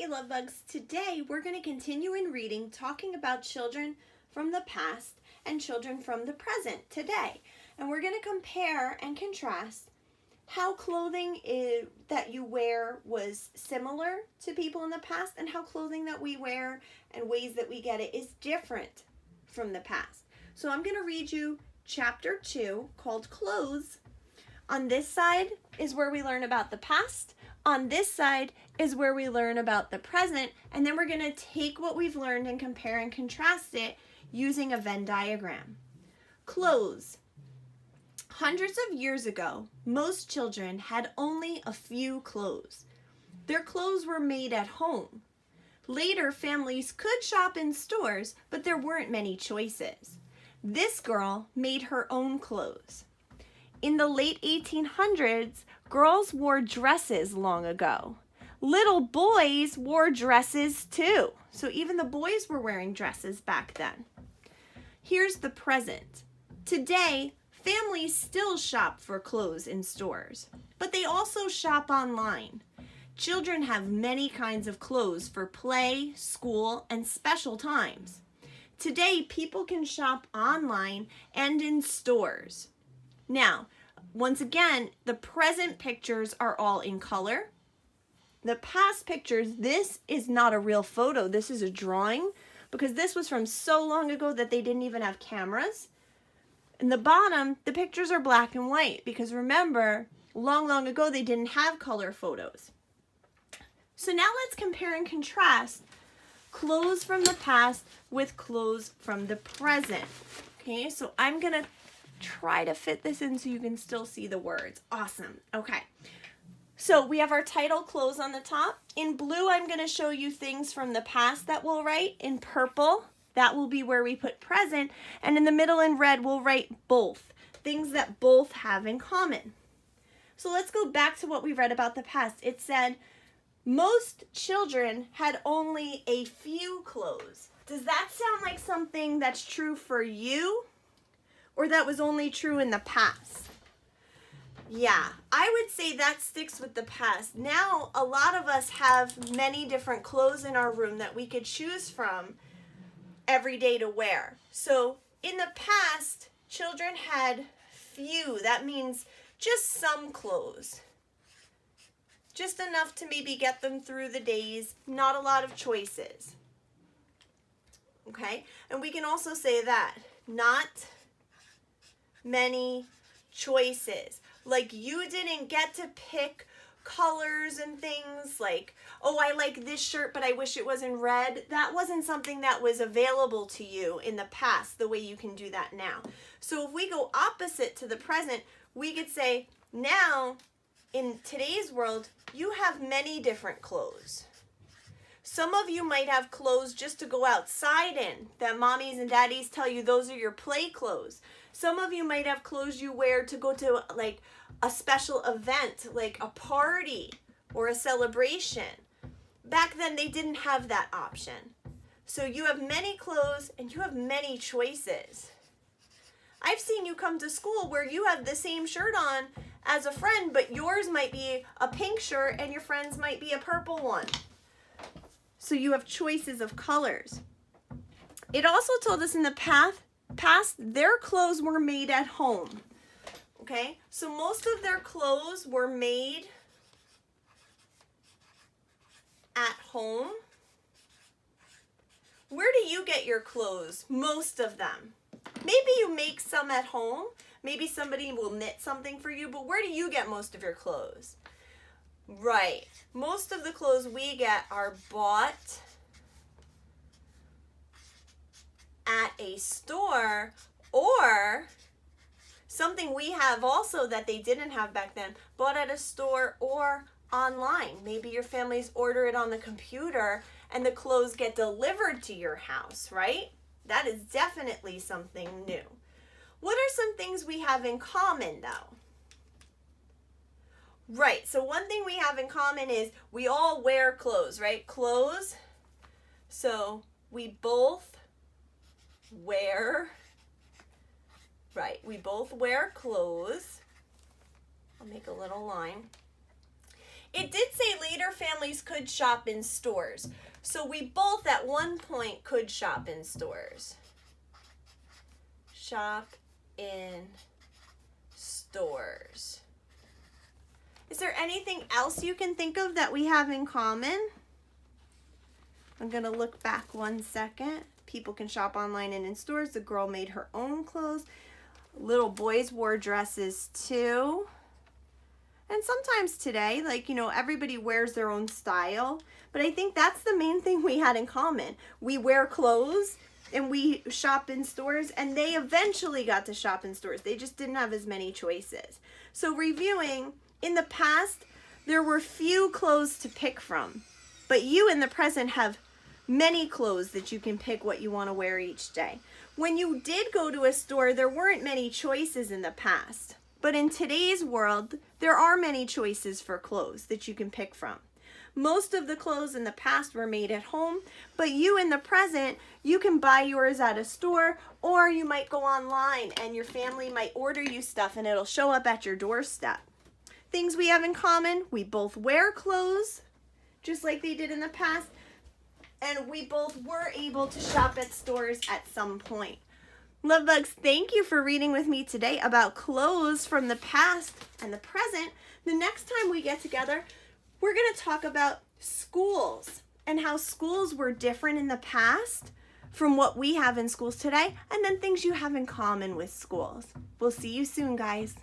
Hey Love Bugs, today we're going to continue in reading talking about children from the past and children from the present today. And we're going to compare and contrast how clothing that you wear was similar to people in the past and how clothing that we wear and ways that we get it is different from the past. So I'm going to read you chapter 2 called Clothes. On this side is where we learn about the past. On this side is where we learn about the present, and then we're going to take what we've learned and compare and contrast it using a Venn diagram. Clothes. Hundreds of years ago, most children had only a few clothes. Their clothes were made at home. Later, families could shop in stores, but there weren't many choices. This girl made her own clothes. In the late 1800s, girls wore dresses long ago. Little boys wore dresses too. So even the boys were wearing dresses back then. Here's the present. Today, families still shop for clothes in stores, but they also shop online. Children have many kinds of clothes for play, school, and special times. Today, people can shop online and in stores. Now, once again, the present pictures are all in color. The past pictures, this is not a real photo. This is a drawing because this was from so long ago that they didn't even have cameras. In the bottom, the pictures are black and white because remember, long ago they didn't have color photos. So now let's compare and contrast clothes from the past with clothes from the present. Okay, so I'm going to try to fit this in so you can still see the words. Awesome. Okay. So we have our title, Clothes, on the top. In blue, I'm going to show you things from the past that we'll write. In purple, that will be where we put present. And in the middle in red, we'll write both. Things that both have in common. So let's go back to what we read about the past. It said, most children had only a few clothes. Does that sound like something that's true for you? Or that was only true in the past? Yeah, I would say that sticks with the past. Now, a lot of us have many different clothes in our room that we could choose from every day to wear. So, in the past, children had few. That means just some clothes. Just enough to maybe get them through the days. Not a lot of choices. Okay? And we can also say that. Not many choices. Like you didn't get to pick colors and things like, oh, I like this shirt, but I wish it was in red. That wasn't something that was available to you in the past the way you can do that now. So if we go opposite to the present, we could say, now in today's world, you have many different clothes. Some of you might have clothes just to go outside in, that mommies and daddies tell you those are your play clothes. Some of you might have clothes you wear to go to like a special event, like a party or a celebration. Back then they didn't have that option. So you have many clothes and you have many choices. I've seen you come to school where you have the same shirt on as a friend, but yours might be a pink shirt and your friend's might be a purple one. So you have choices of colors. It also told us in the past, their clothes were made at home. Okay, so most of their clothes were made at home. Where do you get your clothes? Most of them. Maybe you make some at home. Maybe somebody will knit something for you, but where do you get most of your clothes? Right. Most of the clothes we get are bought at a store, or something we have also that they didn't have back then, bought at a store or online. Maybe your families order it on the computer and the clothes get delivered to your house, right? That is definitely something new. What are some things we have in common though? Right, so one thing we have in common is we all wear clothes, right? Clothes. So we both wear, right, we both wear clothes. I'll make a little line. It did say later families could shop in stores. So we both at one point could shop in stores. Shop in stores. Is there anything else you can think of that we have in common? I'm going to look back 1 second. People can shop online and in stores. The girl made her own clothes. Little boys wore dresses too. And sometimes today, like, you know, everybody wears their own style. But I think that's the main thing we had in common. We wear clothes and we shop in stores, and they eventually got to shop in stores. They just didn't have as many choices. So reviewing, in the past, there were few clothes to pick from. But you in the present have many clothes that you can pick what you want to wear each day. When you did go to a store, there weren't many choices in the past. But in today's world, there are many choices for clothes that you can pick from. Most of the clothes in the past were made at home, but you in the present, you can buy yours at a store, or you might go online and your family might order you stuff and it'll show up at your doorstep. Things we have in common, we both wear clothes, just like they did in the past, and we both were able to shop at stores at some point. Love Bugs, thank you for reading with me today about clothes from the past and the present. The next time we get together, we're going to talk about schools and how schools were different in the past from what we have in schools today, and then things you have in common with schools. We'll see you soon, guys.